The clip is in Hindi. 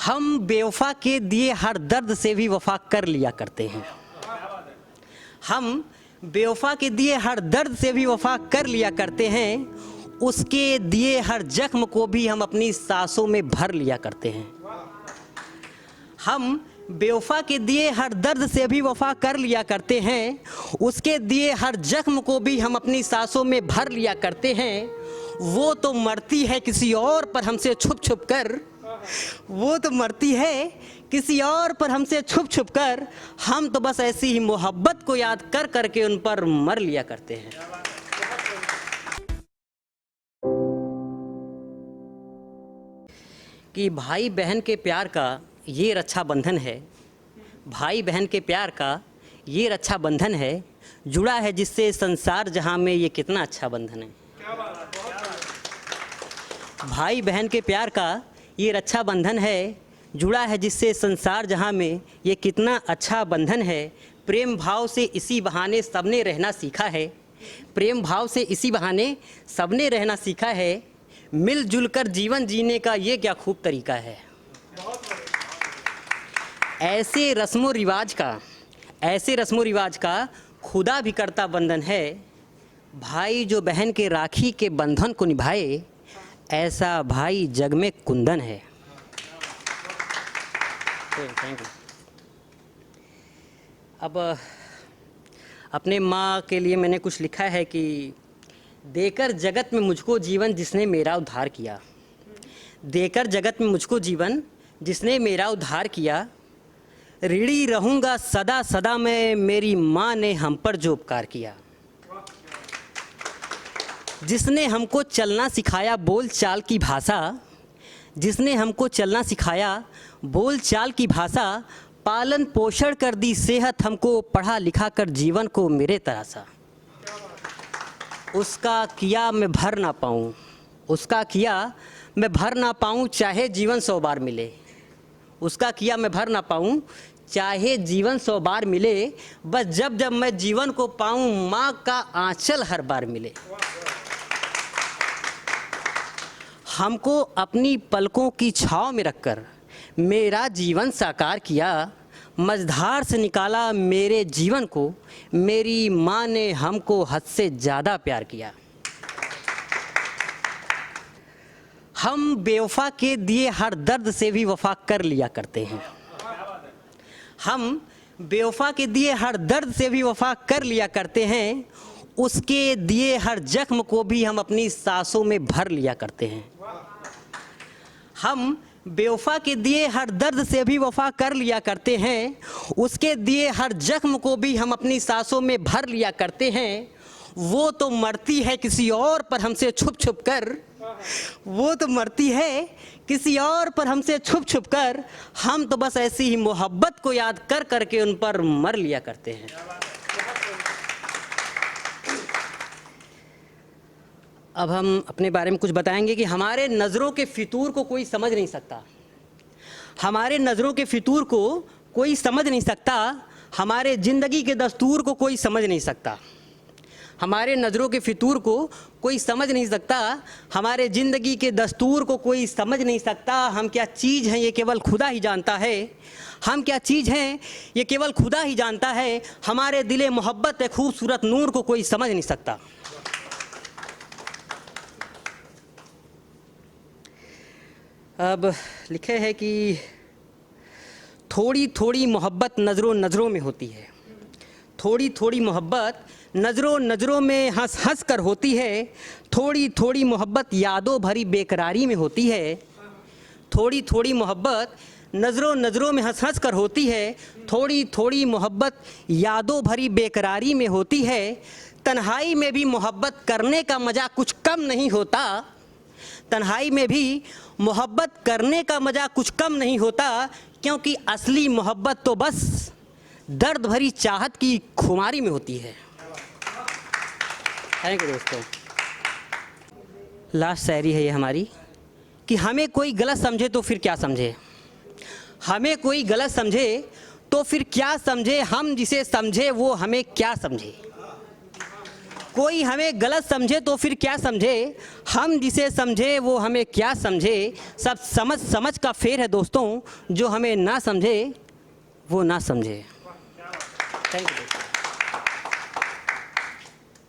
हम बेवफा के दिए हर दर्द से भी वफा कर लिया करते हैं। हम बेवफा के दिए हर दर्द से भी वफा कर लिया करते हैं। उसके दिए हर जख्म को भी हम अपनी सांसों में भर लिया करते हैं। हम बेवफा के दिए हर दर्द से भी वफा कर लिया करते हैं। उसके दिए हर जख्म को भी हम अपनी सांसों में भर लिया करते हैं। वो तो मरती है किसी और पर हमसे छुप छुप कर, वो तो मरती है किसी और पर हमसे छुप छुप कर। हम तो बस ऐसी ही मोहब्बत को याद कर करके उन पर मर लिया करते हैं। कि भाई बहन के प्यार का ये रक्षाबंधन है, भाई बहन के प्यार का ये रक्षाबंधन है, जुड़ा है जिससे संसार जहां में ये कितना अच्छा बंधन है। भाई बहन के प्यार का ये रक्षाबंधन है, जुड़ा है जिससे संसार जहां में ये कितना अच्छा बंधन है। प्रेम भाव से इसी बहाने सबने रहना सीखा है, प्रेम भाव से इसी बहाने सबने रहना सीखा है। मिलजुल कर जीवन जीने का ये क्या खूब तरीका है। ऐसे रस्मों रिवाज का खुदा भी करता बंधन है। भाई जो बहन के राखी के बंधन को निभाए, ऐसा भाई जग में कुंदन है। Thank you. अब अपने माँ के लिए मैंने कुछ लिखा है कि देकर जगत में मुझको जीवन जिसने मेरा उद्धार किया, देकर जगत में मुझको जीवन जिसने मेरा उद्धार किया। ऋणी रहूँगा सदा सदा मैं, मेरी माँ ने हम पर जो उपकार किया। जिसने हमको चलना सिखाया बोल चाल की भाषा, जिसने हमको चलना सिखाया बोल चाल की भाषा। पालन पोषण कर दी सेहत हमको, पढ़ा लिखा कर जीवन को मेरे तरासा। उसका किया मैं भर ना पाऊँ, उसका किया मैं भर ना पाऊँ, चाहे जीवन 100 बार मिले। उसका किया मैं भर ना पाऊँ, चाहे जीवन 100 बार मिले। बस जब जब मैं जीवन को पाऊँ, माँ का आंचल हर बार मिले। हमको अपनी पलकों की छाँव में रखकर मेरा जीवन साकार किया। मझधार से निकाला मेरे जीवन को, मेरी माँ ने हमको हद से ज़्यादा प्यार किया। हम बेवफा के दिए हर दर्द से भी वफा कर लिया करते हैं। हम बेवफा के दिए हर दर्द से भी वफा कर लिया करते हैं। उसके दिए हर जख्म को भी हम अपनी सांसों में भर लिया करते हैं। हम बेवफा के दिए हर दर्द से भी वफा कर लिया करते हैं। उसके दिए हर जख्म को भी हम अपनी सांसों में भर लिया करते हैं। वो तो मरती है किसी और पर हमसे छुप छुप कर, वो तो मरती है किसी और पर हमसे छुप छुप कर। हम तो बस ऐसी ही मोहब्बत को याद कर करके उन पर मर लिया करते हैं। अब हम अपने बारे में कुछ बताएंगे कि हमारे नज़रों के फितूर को कोई समझ नहीं सकता, हमारे नज़रों के फितूर को कोई समझ नहीं सकता। हमारे ज़िंदगी के दस्तूर को कोई समझ नहीं सकता, हमारे नज़रों के फितूर को कोई समझ नहीं सकता। हमारे ज़िंदगी के दस्तूर को कोई समझ नहीं सकता। हम क्या चीज़ हैं ये केवल खुदा ही जानता है, हम क्या चीज़ हैं ये केवल खुदा ही जानता है। हमारे दिले मोहब्बत है खूबसूरत नूर को कोई समझ नहीं सकता। अब लिखे है कि थोड़ी थोड़ी मोहब्बत नज़रों नज़रों में होती है, थोड़ी थोड़ी मोहब्बत नज़रों नज़रों में हंस हंस कर होती है। थोड़ी थोड़ी मोहब्बत यादों भरी बेकरारी में होती है। थोड़ी थोड़ी मोहब्बत नज़रों नज़रों में हंस हंस कर होती है। थोड़ी थोड़ी मोहब्बत यादों भरी बेकरारी में होती है। तन्हाई में भी मोहब्बत करने का मज़ा कुछ कम नहीं होता, तन्हाई में भी मोहब्बत करने का मज़ा कुछ कम नहीं होता। क्योंकि असली मोहब्बत तो बस दर्द भरी चाहत की खुमारी में होती है। थैंक यू दोस्तों। लास्ट शायरी है ये हमारी कि हमें कोई गलत समझे तो फिर क्या समझे, हमें कोई गलत समझे तो फिर क्या समझे, हम जिसे समझे वो हमें क्या समझे। कोई हमें गलत समझे तो फिर क्या समझे, हम जिसे समझे वो हमें क्या समझे। सब समझ समझ का फेर है दोस्तों, जो हमें ना समझे वो ना समझे। Thank you.